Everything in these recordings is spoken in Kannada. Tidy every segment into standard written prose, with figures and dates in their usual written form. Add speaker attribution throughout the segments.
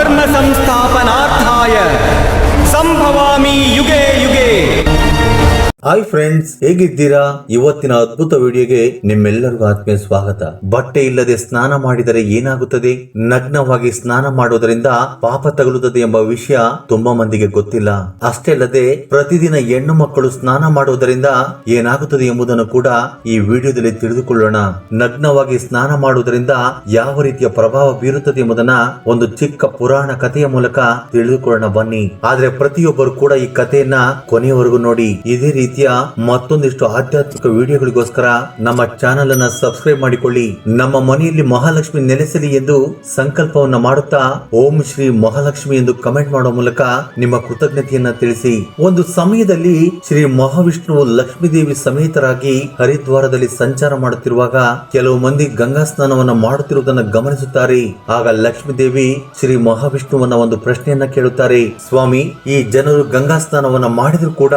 Speaker 1: ಧರ್ಮ ಸಂಸ್ಥಾಪನಾರ್ಥಾಯ ಸಂಭವಾಮಿ ಯುಗೆ ಯುಗೆ.
Speaker 2: ಹಾಯ್ ಫ್ರೆಂಡ್ಸ್, ಹೇಗಿದ್ದೀರಾ? ಇವತ್ತಿನ ಅದ್ಭುತ ವಿಡಿಯೋಗೆ ನಿಮ್ಮೆಲ್ಲರಿಗೂ ಆತ್ಮೀಯ ಸ್ವಾಗತ. ಬಟ್ಟೆ ಇಲ್ಲದೆ ಸ್ನಾನ ಮಾಡಿದರೆ ಏನಾಗುತ್ತದೆ? ನಗ್ನವಾಗಿ ಸ್ನಾನ ಮಾಡೋದರಿಂದ ಪಾಪ ತಗುಲುತ್ತದೆ ಎಂಬ ವಿಷಯ ತುಂಬಾ ಮಂದಿಗೆ ಗೊತ್ತಿಲ್ಲ. ಅಷ್ಟೇ ಅಲ್ಲದೆ ಪ್ರತಿದಿನ ಹೆಣ್ಣು ಮಕ್ಕಳು ಸ್ನಾನ ಮಾಡುವುದರಿಂದ ಏನಾಗುತ್ತದೆ ಎಂಬುದನ್ನು ಕೂಡ ಈ ವಿಡಿಯೋದಲ್ಲಿ ತಿಳಿದುಕೊಳ್ಳೋಣ. ನಗ್ನವಾಗಿ ಸ್ನಾನ ಮಾಡುವುದರಿಂದ ಯಾವ ರೀತಿಯ ಪ್ರಭಾವ ಬೀರುತ್ತದೆ ಎಂಬುದನ್ನ ಒಂದು ಚಿಕ್ಕ ಪುರಾಣ ಕಥೆಯ ಮೂಲಕ ತಿಳಿದುಕೊಳ್ಳೋಣ ಬನ್ನಿ. ಆದ್ರೆ ಪ್ರತಿಯೊಬ್ಬರು ಕೂಡ ಈ ಕಥೆಯನ್ನ ಕೊನೆಯವರೆಗೂ ನೋಡಿ. ಇದೇ ರೀತಿಯ ಮತ್ತೊಂದಿಷ್ಟು ಆಧ್ಯಾತ್ಮಿಕ ವಿಡಿಯೋಗಳಿಗೋಸ್ಕರ ನಮ್ಮ ಚಾನೆಲ್ ಅನ್ನ ಸಬ್ಸ್ಕ್ರೈಬ್ ಮಾಡಿಕೊಳ್ಳಿ. ನಮ್ಮ ಮನೆಯಲ್ಲಿ ಮಹಾಲಕ್ಷ್ಮಿ ನೆಲೆಸಲಿ ಎಂದು ಸಂಕಲ್ಪವನ್ನ ಮಾಡುತ್ತಾ ಓಂ ಶ್ರೀ ಮಹಾಲಕ್ಷ್ಮಿ ಎಂದು ಕಮೆಂಟ್ ಮಾಡುವ ಮೂಲಕ ನಿಮ್ಮ ಕೃತಜ್ಞತೆಯನ್ನ ತಿಳಿಸಿ. ಒಂದು ಸಮಯದಲ್ಲಿ ಶ್ರೀ ಮಹಾವಿಷ್ಣುವು ಲಕ್ಷ್ಮೀದೇವಿ ಸಮೇತರಾಗಿ ಹರಿದ್ವಾರದಲ್ಲಿ ಸಂಚಾರ ಮಾಡುತ್ತಿರುವಾಗ ಕೆಲವು ಮಂದಿ ಗಂಗಾ ಸ್ನಾನವನ್ನ ಮಾಡುತ್ತಿರುವುದನ್ನು ಗಮನಿಸುತ್ತಾರೆ. ಆಗ ಲಕ್ಷ್ಮೀದೇವಿ ಶ್ರೀ ಮಹಾವಿಷ್ಣುವನ್ನ ಒಂದು ಪ್ರಶ್ನೆಯನ್ನ ಕೇಳುತ್ತಾರೆ. ಸ್ವಾಮಿ, ಈ ಜನರು ಗಂಗಾ ಸ್ನಾನವನ್ನ ಮಾಡಿದ್ರು ಕೂಡ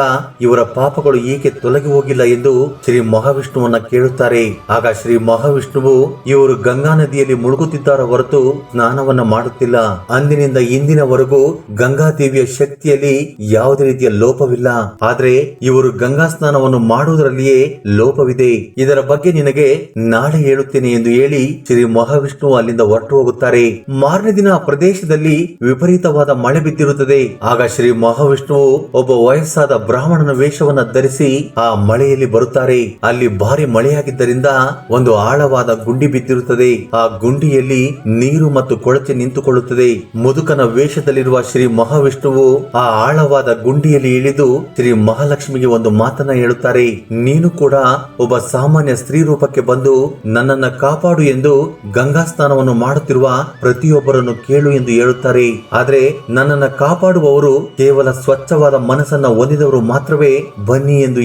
Speaker 2: ಇವರ ಪಾಪಗಳು ಏಕೆ ತೊಲಗಿ ಹೋಗಿಲ್ಲ ಎಂದು ಶ್ರೀ ಮಹಾವಿಷ್ಣುವನ್ನ ಕೇಳುತ್ತಾರೆ. ಆಗ ಶ್ರೀ ಮಹಾವಿಷ್ಣುವು ಇವರು ಗಂಗಾ ನದಿಯಲ್ಲಿ ಮುಳುಗುತ್ತಿದ್ದಾರ ಹೊರತು ಸ್ನಾನವನ್ನ ಮಾಡುತ್ತಿಲ್ಲ. ಅಂದಿನಿಂದ ಇಂದಿನವರೆಗೂ ಗಂಗಾ ದೇವಿಯ ಶಕ್ತಿಯಲ್ಲಿ ಯಾವುದೇ ರೀತಿಯ ಲೋಪವಿಲ್ಲ. ಆದ್ರೆ ಇವರು ಗಂಗಾ ಸ್ನಾನವನ್ನು ಮಾಡುವುದರಲ್ಲಿಯೇ ಲೋಪವಿದೆ. ಇದರ ಬಗ್ಗೆ ನಿನಗೆ ನಾಳೆ ಹೇಳುತ್ತೇನೆ ಎಂದು ಹೇಳಿ ಶ್ರೀ ಮಹಾವಿಷ್ಣುವು ಅಲ್ಲಿಂದ ಹೊರಟು ಹೋಗುತ್ತಾರೆ. ಮಾರನೇ ದಿನ ಆ ಪ್ರದೇಶದಲ್ಲಿ ವಿಪರೀತವಾದ ಮಳೆ ಬಿದ್ದಿರುತ್ತದೆ. ಆಗ ಶ್ರೀ ಮಹಾವಿಷ್ಣುವು ಒಬ್ಬ ವಯಸ್ಸಾದ ಬ್ರಾಹ್ಮಣನ ವೇಷವನ್ನ ಧರಿಸಿ ಆ ಮಳೆಯಲ್ಲಿ ಬರುತ್ತಾರೆ. ಅಲ್ಲಿ ಭಾರಿ ಮಳೆಯಾಗಿದ್ದರಿಂದ ಒಂದು ಆಳವಾದ ಗುಂಡಿ ಬಿದ್ದಿರುತ್ತದೆ. ಆ ಗುಂಡಿಯಲ್ಲಿ ನೀರು ಮತ್ತು ಕೊಳಚೆ ನಿಂತುಕೊಳ್ಳುತ್ತದೆ. ಮುದುಕನ ವೇಷದಲ್ಲಿರುವ ಶ್ರೀ ಮಹಾವಿಷ್ಣುವು ಆ ಆಳವಾದ ಗುಂಡಿಯಲ್ಲಿ ಇಳಿದು ಶ್ರೀ ಮಹಾಲಕ್ಷ್ಮಿಗೆ ಒಂದು ಮಾತನ್ನ ಹೇಳುತ್ತಾರೆ. ನೀನು ಕೂಡ ಒಬ್ಬ ಸಾಮಾನ್ಯ ಸ್ತ್ರೀ ರೂಪಕ್ಕೆ ಬಂದು ನನ್ನನ್ನ ಕಾಪಾಡು ಎಂದು ಗಂಗಾ ಸ್ನಾನವನ್ನು ಮಾಡುತ್ತಿರುವ ಪ್ರತಿಯೊಬ್ಬರನ್ನು ಕೇಳು ಎಂದು ಹೇಳುತ್ತಾರೆ. ಆದ್ರೆ ನನ್ನನ್ನ ಕಾಪಾಡುವವರು ಕೇವಲ ಸ್ವಚ್ಛವಾದ ಮನಸ್ಸನ್ನ ಹೊಂದಿದವರು ಮಾತ್ರವೇ ಬನ್ನಿ ಎಂದು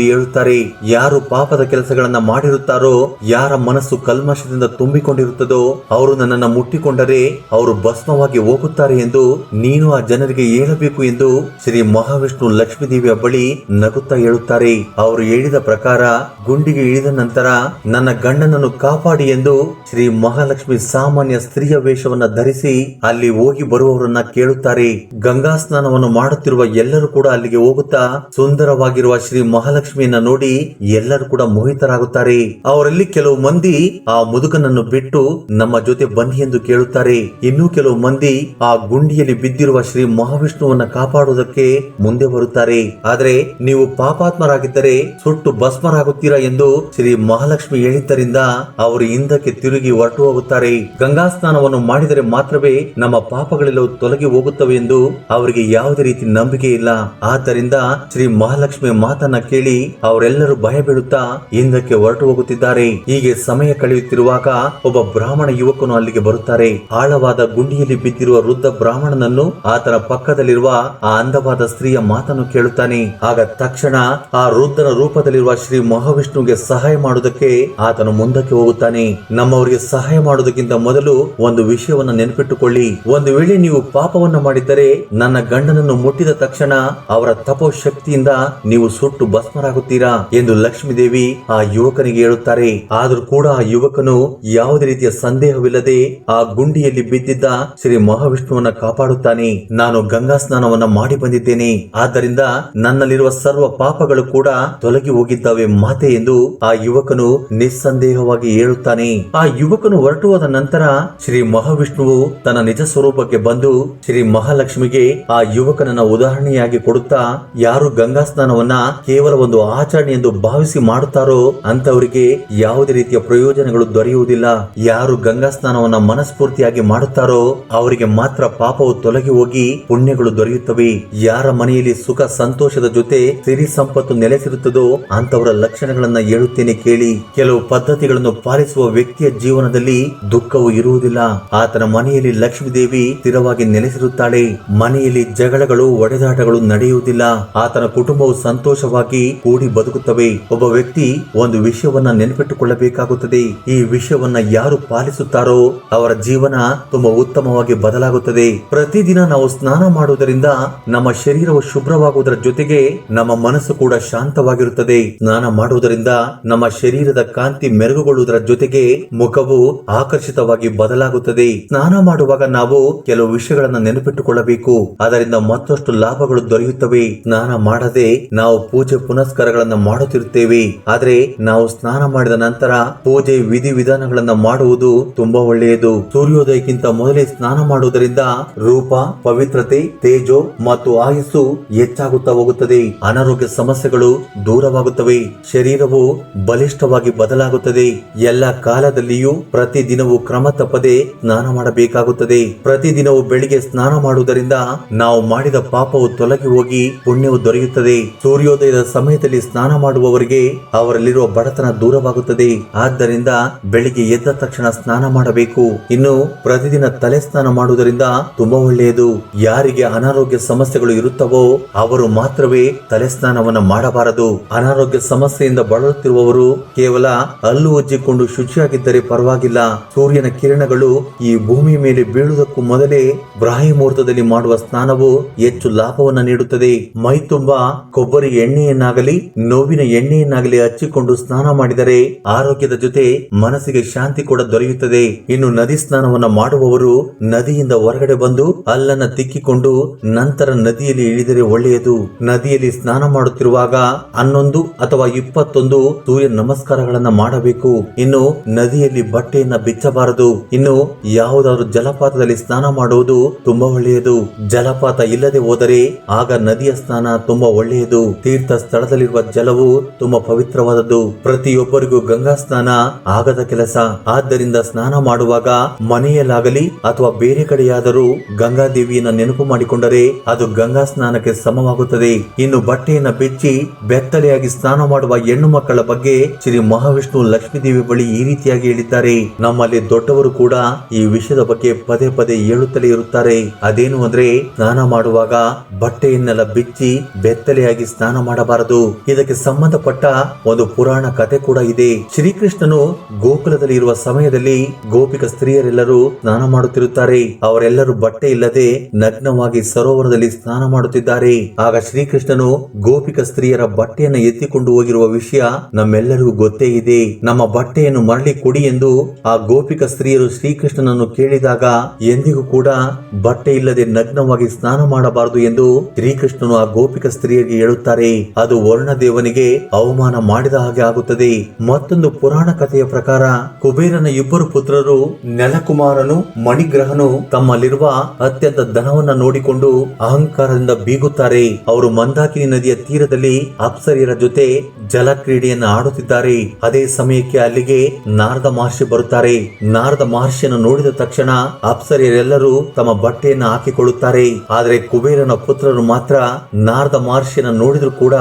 Speaker 2: ಹೇಳುತ್ತಾರೆ. ಯಾರು ಪಾಪದ ಕೆಲಸಗಳನ್ನ ಮಾಡಿರುತ್ತಾರೋ, ಯಾರ ಮನಸ್ಸು ಕಲ್ಮಶದಿಂದ ತುಂಬಿಕೊಂಡಿರುತ್ತದೋ ಅವರು ನನ್ನನ್ನ ಮುಟ್ಟಿಕೊಂಡರೆ ಅವರು ಭಸ್ಮವಾಗಿ ಹೋಗುತ್ತಾರೆ ಎಂದು ನೀನು ಆ ಜನರಿಗೆ ಹೇಳಬೇಕು ಎಂದು ಶ್ರೀ ಮಹಾವಿಷ್ಣು ಲಕ್ಷ್ಮೀದೇವಿಯ ಬಳಿ ನಗುತ್ತಾ ಹೇಳುತ್ತಾರೆ. ಅವರು ಹೇಳಿದ ಪ್ರಕಾರ ಗುಂಡಿಗೆ ಇಳಿದ ನಂತರ ನನ್ನ ಗಂಡನನ್ನು ಕಾಪಾಡಿ ಎಂದು ಶ್ರೀ ಮಹಾಲಕ್ಷ್ಮಿ ಸಾಮಾನ್ಯ ಸ್ತ್ರೀಯ ವೇಷವನ್ನ ಧರಿಸಿ ಅಲ್ಲಿ ಹೋಗಿ ಬರುವವರನ್ನ ಕೇಳುತ್ತಾರೆ. ಗಂಗಾ ಸ್ನಾನವನ್ನು ಮಾಡುತ್ತಿರುವ ಎಲ್ಲರೂ ಕೂಡ ಅಲ್ಲಿಗೆ ಹೋಗುತ್ತಾ ಸುಂದರವಾಗಿರುವ ಶ್ರೀ ಮಹಾಲಕ್ಷ್ಮಿಯನ್ನ ನೋಡಿ ಎಲ್ಲರೂ ಕೂಡ ಮೋಹಿತರಾಗುತ್ತಾರೆ. ಅವರಲ್ಲಿ ಕೆಲವು ಮಂದಿ ಆ ಮುದುಕನನ್ನು ಬಿಟ್ಟು ನಮ್ಮ ಜೊತೆ ಬನ್ನಿ ಎಂದು ಕೇಳುತ್ತಾರೆ. ಇನ್ನೂ ಕೆಲವು ಮಂದಿ ಆ ಗುಂಡಿಯಲ್ಲಿ ಬಿದ್ದಿರುವ ಶ್ರೀ ಮಹಾವಿಷ್ಣುವನ್ನ ಕಾಪಾಡುವುದಕ್ಕೆ ಮುಂದೆ ಬರುತ್ತಾರೆ. ಆದ್ರೆ ನೀವು ಪಾಪಾತ್ಮರಾಗಿದ್ದರೆ ಸುಟ್ಟು ಭಸ್ಮರಾಗುತ್ತೀರಾ ಎಂದು ಶ್ರೀ ಮಹಾಲಕ್ಷ್ಮಿ ಹೇಳಿದ್ದರಿಂದ ಅವರು ಹಿಂದಕ್ಕೆ ತಿರುಗಿ ಹೊರಟು ಹೋಗುತ್ತಾರೆ. ಗಂಗಾ ಸ್ನಾನವನ್ನು ಮಾಡಿದರೆ ಮಾತ್ರವೇ ನಮ್ಮ ಪಾಪಗಳೆಲ್ಲವೂ ತೊಲಗಿ ಹೋಗುತ್ತವೆ ಎಂದು ಅವರಿಗೆ ಯಾವುದೇ ರೀತಿ ನಂಬಿಕೆ ಇಲ್ಲ. ಆದ್ದರಿಂದ ಶ್ರೀ ಮಹಾಲಕ್ಷ್ಮಿಯ ಮಾತನ್ನ ಕೇಳಿ ಅವರೆಲ್ಲರೂ ಭಯ ಬೀಳುತ್ತಾ ಹಿಂದಕ್ಕೆ ಹೊರಟು ಹೋಗುತ್ತಿದ್ದಾರೆ. ಹೀಗೆ ಸಮಯ ಕಳೆಯುತ್ತಿರುವಾಗ ಒಬ್ಬ ಬ್ರಾಹ್ಮಣ ಯುವಕನು ಅಲ್ಲಿಗೆ ಬರುತ್ತಾರೆ. ಆಳವಾದ ಗುಂಡಿಯಲ್ಲಿ ಬಿದ್ದಿರುವ ವೃದ್ಧ ಬ್ರಾಹ್ಮಣನನ್ನು ಆತನ ಪಕ್ಕದಲ್ಲಿರುವ ಆ ಅಂದವಾದ ಸ್ತ್ರೀಯ ಮಾತನ್ನು ಕೇಳುತ್ತಾನೆ. ಆಗ ತಕ್ಷಣ ಆ ವೃದ್ಧನ ರೂಪದಲ್ಲಿರುವ ಶ್ರೀ ಮಹಾವಿಷ್ಣುವಿಗೆ ಸಹಾಯ ಮಾಡುವುದಕ್ಕೆ ಆತನು ಮುಂದಕ್ಕೆ ಹೋಗುತ್ತಾನೆ. ನಮ್ಮವರಿಗೆ ಸಹಾಯ ಮಾಡುವುದಕ್ಕಿಂತ ಮೊದಲು ಒಂದು ವಿಷಯವನ್ನ ನೆನಪಿಟ್ಟುಕೊಳ್ಳಿ. ಒಂದು ವೇಳೆ ನೀವು ಪಾಪವನ್ನು ಮಾಡಿದ್ದರೆ ನನ್ನ ಗಂಡನನ್ನು ಮುಟ್ಟಿದ ತಕ್ಷಣ ಅವರ ತಪೋಶಕ್ತಿಯಿಂದ ನೀವು ಸುಟ್ಟು ಭಸ್ಮರಾಗುತ್ತೀರಾ ಎಂದು ಲಕ್ಷ್ಮೀದೇವಿ ಆ ಯುವಕನಿಗೆ ಹೇಳುತ್ತಾರೆ. ಆದ್ರೂ ಕೂಡ ಆ ಯುವಕನು ಯಾವುದೇ ರೀತಿಯ ಸಂದೇಹವಿಲ್ಲದೆ ಆ ಗುಂಡಿಯಲ್ಲಿ ಬಿದ್ದಿದ್ದ ಶ್ರೀ ಮಹಾವಿಷ್ಣುವನ್ನ ಕಾಪಾಡುತ್ತಾನೆ. ನಾನು ಗಂಗಾ ಸ್ನಾನವನ್ನ ಮಾಡಿ ಬಂದಿದ್ದೇನೆ, ಆದ್ದರಿಂದ ನನ್ನಲ್ಲಿರುವ ಸರ್ವ ಪಾಪಗಳು ಕೂಡ ತೊಲಗಿ ಹೋಗಿದ್ದಾವೆ ಮಾತೆ ಎಂದು ಆ ಯುವಕನು ನಿಸ್ಸಂದೇಹವಾಗಿ ಹೇಳುತ್ತಾನೆ. ಆ ಯುವಕನು ಹೊರಟು ಹೋದ ನಂತರ ಶ್ರೀ ಮಹಾವಿಷ್ಣುವು ತನ್ನ ನಿಜ ಸ್ವರೂಪಕ್ಕೆ ಬಂದು ಶ್ರೀ ಮಹಾಲಕ್ಷ್ಮಿಗೆ ಆ ಯುವಕನನ್ನ ಉದಾಹರಣೆಯಾಗಿ ಕೊಡುತ್ತಾ, ಯಾರು ಗಂಗಾ ಸ್ನಾನವನ್ನ ಕೇವಲ ಒಂದು ಆಚರಣೆ ಎಂದು ಭಾವಿಸಿ ಮಾಡುತ್ತಾರೋ ಅಂತವರಿಗೆ ಯಾವುದೇ ರೀತಿಯ ಪ್ರಯೋಜನಗಳು ದೊರೆಯುವುದಿಲ್ಲ. ಯಾರು ಗಂಗಾ ಸ್ನಾನವನ್ನ ಮನಸ್ಫೂರ್ತಿಯಾಗಿ ಮಾಡುತ್ತಾರೋ ಅವರಿಗೆ ಮಾತ್ರ ಪಾಪವು ತೊಲಗಿ ಹೋಗಿ ಪುಣ್ಯಗಳು ದೊರೆಯುತ್ತವೆ. ಯಾರ ಮನೆಯಲ್ಲಿ ಸುಖ ಸಂತೋಷದ ಜೊತೆ ಸಿರಿ ಸಂಪತ್ತು ನೆಲೆಸಿರುತ್ತದೋ ಅಂತವರ ಲಕ್ಷಣಗಳನ್ನ ಹೇಳುತ್ತೇನೆ ಕೇಳಿ. ಕೆಲವು ಪದ್ಧತಿಗಳನ್ನು ಪಾಲಿಸುವ ವ್ಯಕ್ತಿಯ ಜೀವನದಲ್ಲಿ ದುಃಖವು ಇರುವುದಿಲ್ಲ. ಆತನ ಮನೆಯಲ್ಲಿ ಲಕ್ಷ್ಮೀದೇವಿ ಸ್ಥಿರವಾಗಿ ನೆಲೆಸಿರುತ್ತಾಳೆ. ಮನೆಯಲ್ಲಿ ಜಗಳಗಳು, ಒಡೆದಾಟಗಳು ನಡೆಯುವುದಿಲ್ಲ. ಆತನ ಕುಟುಂಬವು ಸಂತೋಷವಾಗಿ ಕೂಡಿ ಬದುಕುತ್ತವೆ. ಒಬ್ಬ ವ್ಯಕ್ತಿ ಒಂದು ವಿಷಯವನ್ನ ನೆನಪಿಟ್ಟುಕೊಳ್ಳಬೇಕಾಗುತ್ತದೆ. ಈ ವಿಷಯವನ್ನ ಯಾರು ಪಾಲಿಸುತ್ತಾರೋ ಅವರ ಜೀವನ ತುಂಬಾ ಉತ್ತಮವಾಗಿ ಬದಲಾಗುತ್ತದೆ. ಪ್ರತಿದಿನ ನಾವು ಸ್ನಾನ ಮಾಡುವುದರಿಂದ ನಮ್ಮ ಶರೀರವು ಶುಭ್ರವಾಗುವುದರ ಜೊತೆಗೆ ನಮ್ಮ ಮನಸ್ಸು ಕೂಡ ಶಾಂತವಾಗಿರುತ್ತದೆ. ಸ್ನಾನ ಮಾಡುವುದರಿಂದ ನಮ್ಮ ಶರೀರದ ಕಾಂತಿ ಮೆರುಗುಗೊಳ್ಳುವುದರ ಜೊತೆಗೆ ಮುಖವು ಆಕರ್ಷಿತವಾಗಿ ಬದಲಾಗುತ್ತದೆ. ಸ್ನಾನ ಮಾಡುವಾಗ ನಾವು ಕೆಲವು ವಿಷಯಗಳನ್ನ ನೆನಪಿಟ್ಟುಕೊಳ್ಳಬೇಕು. ಅದರಿಂದ ಮತ್ತಷ್ಟು ಲಾಭಗಳು ದೊರೆಯುತ್ತವೆ. ಸ್ನಾನ ಮಾಡದೆ ನಾವು ಪೂಜೆ ಪುನಸ್ಕಾರಗಳನ್ನ ಮಾಡುತ್ತಿರುತ್ತೇವೆ. ಆದ್ರೆ ನಾವು ಸ್ನಾನ ಮಾಡಿದ ನಂತರ ಪೂಜೆ ವಿಧಿವಿಧಾನಗಳನ್ನ ಮಾಡುವುದು ತುಂಬಾ ಒಳ್ಳೆಯದು. ಸೂರ್ಯೋದಯಕ್ಕಿಂತ ಮೊದಲೇ ಸ್ನಾನ ಮಾಡುವುದರಿಂದ ರೂಪ, ಪವಿತ್ರತೆ, ತೇಜೋ ಮತ್ತು ಆಯುಸ್ಸು ಹೆಚ್ಚಾಗುತ್ತಾ ಹೋಗುತ್ತದೆ. ಅನಾರೋಗ್ಯ ಸಮಸ್ಯೆಗಳು ದೂರವಾಗುತ್ತವೆ. ಶರೀರವು ಬಲಿಷ್ಠವಾಗಿ ಬದಲಾಗುತ್ತದೆ. ಎಲ್ಲ ಕಾಲದಲ್ಲಿಯೂ ಪ್ರತಿದಿನವೂ ಕ್ರಮ ತಪ್ಪದೆ ಸ್ನಾನ ಮಾಡಬೇಕಾಗುತ್ತದೆ. ಪ್ರತಿದಿನವೂ ಬೆಳಿಗ್ಗೆ ಸ್ನಾನ ಮಾಡುವುದರಿಂದ ನಾವು ಮಾಡಿದ ಪಾಪವು ತೊಲಗಿ ಹೋಗಿ ಪುಣ್ಯವು ದೊರೆಯುತ್ತದೆ. ಸೂರ್ಯೋದಯದ ಸಮಯದಲ್ಲಿ ಸ್ನಾನ ಮಾಡುವವರಿಗೆ ಅವರಲ್ಲಿರುವ ಬಡತನ ದೂರವಾಗುತ್ತದೆ. ಆದ್ದರಿಂದ ಬೆಳಿಗ್ಗೆ ಎದ್ದ ತಕ್ಷಣ ಸ್ನಾನ ಮಾಡಬೇಕು. ಇನ್ನು ಪ್ರತಿದಿನ ತಲೆ ಸ್ನಾನ ಮಾಡುವುದರಿಂದ ತುಂಬಾ ಒಳ್ಳೆಯದು. ಯಾರಿಗೆ ಅನಾರೋಗ್ಯ ಸಮಸ್ಯೆಗಳು ಇರುತ್ತವೋ ಅವರು ಮಾತ್ರವೇ ತಲೆ ಸ್ನಾನವನ್ನ ಮಾಡಬಾರದು. ಅನಾರೋಗ್ಯ ಸಮಸ್ಯೆಯಿಂದ ಬಳಲುತ್ತಿರುವವರು ಕೇವಲ ಹಲ್ಲು ಉಜ್ಜಿಕೊಂಡು ಶುಚಿಯಾಗಿದ್ದರೆ ಪರವಾಗಿಲ್ಲ. ಸೂರ್ಯನ ಕಿರಣಗಳು ಈ ಭೂಮಿ ಮೇಲೆ ಬೀಳುವುದಕ್ಕೂ ಮೊದಲೇ ಬ್ರಾಹ್ಮಿ ಮುಹೂರ್ತದಲ್ಲಿ ಮಾಡುವ ಸ್ನಾನವು ಹೆಚ್ಚು ಲಾಭವನ್ನ ನೀಡುತ್ತದೆ. ಮೈ ತುಂಬಾ ಕೊಬ್ಬರಿ ಎಣ್ಣೆಯನ್ನಾಗಲಿ ನೋವಿನ ಎಣ್ಣೆಯನ್ನಾಗಲಿ ಹಚ್ಚಿಕೊಂಡು ಸ್ನಾನ ಮಾಡಿದರೆ ಆರೋಗ್ಯದ ಜೊತೆ ಮನಸ್ಸಿಗೆ ಶಾಂತಿ ಕೂಡ ದೊರೆಯುತ್ತದೆ. ಇನ್ನು ನದಿ ಸ್ನಾನವನ್ನ ಮಾಡುವವರು ನದಿಯಿಂದ ಹೊರಗಡೆ ಬಂದು ಹಲ್ಲನ್ನ ತಿಕ್ಕಿಕೊಂಡು ನಂತರ ನದಿಯಲ್ಲಿ ಇಳಿದರೆ ಒಳ್ಳೆಯದು. ನದಿಯಲ್ಲಿ ಸ್ನಾನ ಮಾಡುತ್ತಿರುವಾಗ 11 ಅಥವಾ 21 ಸೂರ್ಯ ನಮಸ್ಕಾರಗಳನ್ನ ಮಾಡಬೇಕು. ಇನ್ನು ನದಿಯಲ್ಲಿ ಬಟ್ಟೆಯನ್ನ ಬಿಚ್ಚಬಾರದು. ಇನ್ನು ಯಾವುದಾದ್ರೂ ಜಲಪಾತದಲ್ಲಿ ಸ್ನಾನ ಮಾಡುವುದು ತುಂಬಾ ಒಳ್ಳೆಯದು. ಜಲಪಾತ ಇಲ್ಲದೆ ಹೋದರೆ ಆಗ ನದಿಯ ಸ್ನಾನ ತುಂಬಾ ಒಳ್ಳೆಯದು. ತೀರ್ಥ ಸ್ಥಳದಲ್ಲಿರುವ ಜಲವು ತುಂಬಾ ಪವಿತ್ರವಾದದ್ದು. ಪ್ರತಿಯೊಬ್ಬರಿಗೂ ಗಂಗಾ ಸ್ನಾನ ಆಗದ ಕೆಲಸ. ಆದ್ದರಿಂದ ಸ್ನಾನ ಮಾಡುವಾಗ ಮನೆಯಲ್ಲಾಗಲಿ ಅಥವಾ ಬೇರೆ ಕಡೆಯಾದರೂ ಗಂಗಾ ದೇವಿಯನ್ನ ನೆನಪು ಮಾಡಿಕೊಂಡರೆ ಅದು ಗಂಗಾ ಸ್ನಾನಕ್ಕೆ ಸಮವಾಗುತ್ತದೆ. ಇನ್ನು ಬಟ್ಟೆಯನ್ನ ಬಿಚ್ಚಿ ಬೆತ್ತಲೆಯಾಗಿ ಸ್ನಾನ ಮಾಡುವ ಹೆಣ್ಣು ಮಕ್ಕಳ ಬಗ್ಗೆ ಶ್ರೀ ಮಹಾವಿಷ್ಣು ಲಕ್ಷ್ಮೀ ದೇವಿ ಬಳಿ ಈ ರೀತಿಯಾಗಿ ಹೇಳಿದ್ದಾರೆ. ನಮ್ಮಲ್ಲಿ ದೊಡ್ಡವರು ಕೂಡ ಈ ವಿಷಯದ ಬಗ್ಗೆ ಪದೇ ಪದೇ ಹೇಳುತ್ತಲೇ ಇರುತ್ತಾರೆ. ಅದೇನು ಅಂದ್ರೆ ಸ್ನಾನ ಮಾಡುವಾಗ ಬಟ್ಟೆಯನ್ನೆಲ್ಲ ಬಿಚ್ಚಿ ಬೆತ್ತಲೆಯಾಗಿ ಸ್ನಾನ ಮಾಡಬಾರದು. ಇದಕ್ಕೆ ಸಂಬಂಧಪಟ್ಟ ಒಂದು ಪುರಾಣ ಕಥೆ ಕೂಡ ಇದೆ. ಶ್ರೀಕೃಷ್ಣನು ಗೋಕುಲದಲ್ಲಿ ಇರುವ ಸಮಯದಲ್ಲಿ ಗೋಪಿಕ ಸ್ತ್ರೀಯರೆಲ್ಲರೂ ಸ್ನಾನ ಮಾಡುತ್ತಿರುತ್ತಾರೆ. ಅವರೆಲ್ಲರೂ ಬಟ್ಟೆ ಇಲ್ಲದೆ ನಗ್ನವಾಗಿ ಸರೋವರದಲ್ಲಿ ಸ್ನಾನ ಮಾಡುತ್ತಿದ್ದಾರೆ. ಆಗ ಶ್ರೀಕೃಷ್ಣನು ಗೋಪಿಕ ಸ್ತ್ರೀಯರ ಬಟ್ಟೆಯನ್ನು ಎತ್ತಿಕೊಂಡು ಹೋಗಿರುವ ವಿಷಯ ನಮ್ಮೆಲ್ಲರಿಗೂ ಗೊತ್ತೇ ಇದೆ. ನಮ್ಮ ಬಟ್ಟೆಯನ್ನು ಮರಳಿ ಕೊಡಿ ಎಂದು ಆ ಗೋಪಿಕ ಸ್ತ್ರೀಯರು ಶ್ರೀಕೃಷ್ಣನನ್ನು ಕೇಳಿದಾಗ ಎಂದಿಗೂ ಕೂಡ ಬಟ್ಟೆ ಇಲ್ಲದೆ ನಗ್ನವಾಗಿ ಸ್ನಾನ ಮಾಡಬಾರದು ಎಂದು ಶ್ರೀಕೃಷ್ಣನು ಆ ಗೋಪಿಕ ಸ್ತ್ರೀಯರಿಗೆ ಹೇಳುತ್ತಾರೆ. ಅದು ವರುಣ ದೇವನಿಗೆ ಅವಮಾನ ಮಾಡಿದ ಹಾಗೆ ಆಗುತ್ತದೆ. ಮತ್ತೊಂದು ಪುರಾಣ ಕಥೆಯ ಪ್ರಕಾರ ಕುಬೇರನ ಇಬ್ಬರು ಪುತ್ರರು ನೆಲಕುಮಾರನು ಮಣಿಗ್ರಹನು ತಮ್ಮಲ್ಲಿರುವ ಅತ್ಯಂತ ಧನವನ್ನ ನೋಡಿಕೊಂಡು ಅಹಂಕಾರದಿಂದ ಬೀಗುತ್ತಾರೆ. ಅವರು ಮಂದಾಕಿನಿ ನದಿಯ ತೀರದಲ್ಲಿ ಅಪ್ಸರಿಯರ ಜೊತೆ ಜಲ ಕ್ರೀಡೆಯನ್ನು ಆಡುತ್ತಿದ್ದಾರೆ. ಅದೇ ಸಮಯಕ್ಕೆ ಅಲ್ಲಿಗೆ ನಾರದ ಮಹರ್ಷಿ ಬರುತ್ತಾರೆ. ನಾರದ ಮಹರ್ಷಿಯನ್ನು ನೋಡಿದ ತಕ್ಷಣ ಅಪ್ಸರಿಯರೆಲ್ಲರೂ ತಮ್ಮ ಬಟ್ಟೆಯನ್ನು ಹಾಕಿಕೊಳ್ಳುತ್ತಾರೆ. ಆದರೆ ಕುಬೇರನ ಪುತ್ರರು ಮಾತ್ರ ನಾರದ ಮಹರ್ಷಿಯನ್ನು ನೋಡಿದ್ರು ಕೂಡ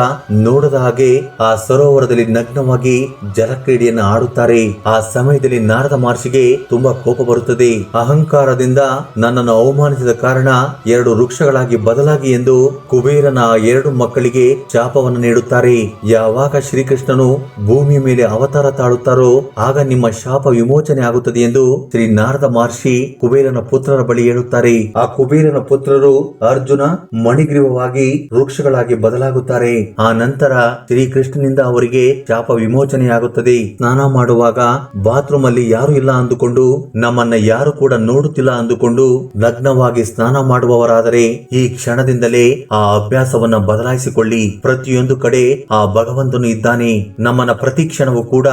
Speaker 2: ನೋಡದ ಹಾಗೆ ಆ ಸರೋವರದಲ್ಲಿ ನಗ್ನವಾಗಿ ಜಲ ಕ್ರೀಡೆಯನ್ನು ಆಡುತ್ತಾರೆ. ಆ ಸಮಯದಲ್ಲಿ ನಾರದ ಮಹರ್ಷಿಗೆ ತುಂಬಾ ಕೋಪ ಬರುತ್ತದೆ. ಅಹಂಕಾರದಿಂದ ನನ್ನನ್ನು ಅವಮಾನಿಸಿದ ಕಾರಣ 2 ವೃಕ್ಷಗಳಾಗಿ ಬದಲಾಗಿ ಎಂದು ಕುಬೇರನ 2 ಮಕ್ಕಳಿಗೆ ಶಾಪವನ್ನು ನೀಡುತ್ತಾರೆ. ಯಾವಾಗ ಶ್ರೀಕೃಷ್ಣನು ಭೂಮಿ ಮೇಲೆ ಅವತಾರ ತಾಳುತ್ತಾರೋ ಆಗ ನಿಮ್ಮ ಶಾಪ ವಿಮೋಚನೆ ಆಗುತ್ತದೆ ಎಂದು ಶ್ರೀ ನಾರದ ಮಹರ್ಷಿ ಕುಬೇರನ ಪುತ್ರರ ಬಳಿ ಹೇಳುತ್ತಾರೆ. ಆ ಕುಬೇರನ ಪುತ್ರರು ಅರ್ಜುನ ಮಣಿಗ್ರೀವವಾಗಿ ವೃಕ್ಷಗಳಾಗಿ ಬದಲಾಗುತ್ತಾರೆ. ಆ ನಂತರ ಶ್ರೀಕೃಷ್ಣನಿಂದ ಅವರಿಗೆ ಶಾಪ ವಿಮೋಚನೆಯಾಗುತ್ತದೆ. ಸ್ನಾನ ಮಾಡುವಾಗ ಬಾತ್ರೂಮ್ ಅಲ್ಲಿ ಯಾರು ಇಲ್ಲ ಅಂದುಕೊಂಡು ನಮ್ಮನ್ನ ಯಾರು ಕೂಡ ನೋಡುತ್ತಿಲ್ಲ ಅಂದುಕೊಂಡು ನಗ್ನವಾಗಿ ಸ್ನಾನ ಮಾಡುವವರಾದರೆ ಈ ಕ್ಷಣದಿಂದಲೇ ಆ ಅಭ್ಯಾಸವನ್ನ ಬದಲಾಯಿಸಿಕೊಳ್ಳಿ. ಪ್ರತಿಯೊಂದು ಕಡೆ ಆ ಭಗವಂತನು ಇದ್ದಾನೆ. ನಮ್ಮನ್ನ ಪ್ರತಿ ಕ್ಷಣವೂ ಕೂಡ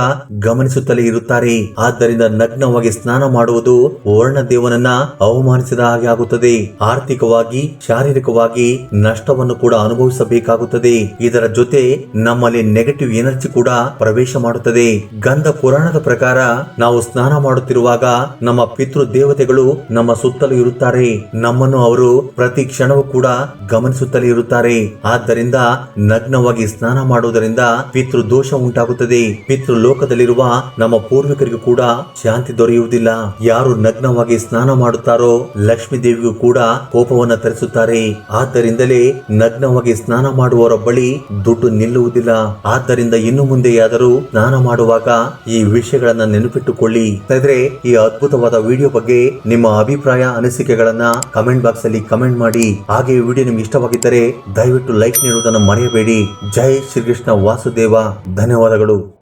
Speaker 2: ಗಮನಿಸುತ್ತಲೇ ಇರುತ್ತಾರೆ. ಆದ್ದರಿಂದ ನಗ್ನವಾಗಿ ಸ್ನಾನ ಮಾಡುವುದು ವರುಣ ದೇವನನ್ನ ಅವಮಾನಿಸಿದ ಹಾಗೆ ಆಗುತ್ತದೆ. ಆರ್ಥಿಕವಾಗಿ ಶಾರೀರಿಕವಾಗಿ ನಷ್ಟವನ್ನು ಕೂಡ ಅನುಭವಿಸಬೇಕಾಗುತ್ತದೆ. ಇದರ ಜೊತೆ ನಮ್ಮಲ್ಲಿ ನೆಗೆಟಿವ್ ಎನರ್ಜಿ ಕೂಡ ಪ್ರವೇಶ ಮಾಡುತ್ತದೆ. ಗಂಧ ಪುರಾಣದ ಪ್ರಕಾರ ನಾವು ಸ್ನಾನ ಮಾಡುತ್ತಿರುವಾಗ ನಮ್ಮ ಪಿತೃ ದೇವತೆಗಳು ನಮ್ಮ ಸುತ್ತಲೂ ಇರುತ್ತಾರೆ. ನಮ್ಮನ್ನು ಅವರು ಪ್ರತಿ ಕ್ಷಣವೂ ಕೂಡ ಗಮನಿಸುತ್ತಲೇ ಇರುತ್ತಾರೆ. ಆದ್ದರಿಂದ ನಗ್ನವಾಗಿ ಸ್ನಾನ ಮಾಡುವುದರಿಂದ ಪಿತೃ ದೋಷ ಉಂಟಾಗುತ್ತದೆ. ಪಿತೃ ಲೋಕದಲ್ಲಿರುವ ನಮ್ಮ ಪೂರ್ವಿಕರಿಗೂ ಕೂಡ ಶಾಂತಿ ದೊರೆಯುವುದಿಲ್ಲ. ಯಾರು ನಗ್ನವಾಗಿ ಸ್ನಾನ ಮಾಡುತ್ತಾರೋ ಲಕ್ಷ್ಮೀ ದೇವಿಗೂ ಕೂಡ ಕೋಪವನ್ನ ತರಿಸುತ್ತಾರೆ. ಆದ್ದರಿಂದಲೇ ನಗ್ನವಾಗಿ ಸ್ನಾನ ಮಾಡುವವರ ಅವರ ಬಳಿ ದುಡ್ಡು ನಿಲ್ಲುವುದಿಲ್ಲ. ಆದ್ದರಿಂದ ಇನ್ನು ಮುಂದೆಯಾದರೂ ಸ್ನಾನ ಮಾಡುವಾಗ ಈ ವಿಷಯಗಳನ್ನ ನೆನಪಿಟ್ಟುಕೊಳ್ಳಿ. ಸ್ನೇಹಿತರೆ, ಈ ಅದ್ಭುತವಾದ ವಿಡಿಯೋ ಬಗ್ಗೆ ನಿಮ್ಮ ಅಭಿಪ್ರಾಯ ಅನಿಸಿಕೆಗಳನ್ನ ಕಮೆಂಟ್ ಬಾಕ್ಸ್ ಅಲ್ಲಿ ಕಮೆಂಟ್ ಮಾಡಿ. ಹಾಗೆ ವಿಡಿಯೋ ನಿಮ್ಗೆ ಇಷ್ಟವಾಗಿದ್ದರೆ ದಯವಿಟ್ಟು ಲೈಕ್ ನೀಡುವುದನ್ನು ಮರೆಯಬೇಡಿ. ಜೈ ಶ್ರೀಕೃಷ್ಣ ವಾಸುದೇವ. ಧನ್ಯವಾದಗಳು.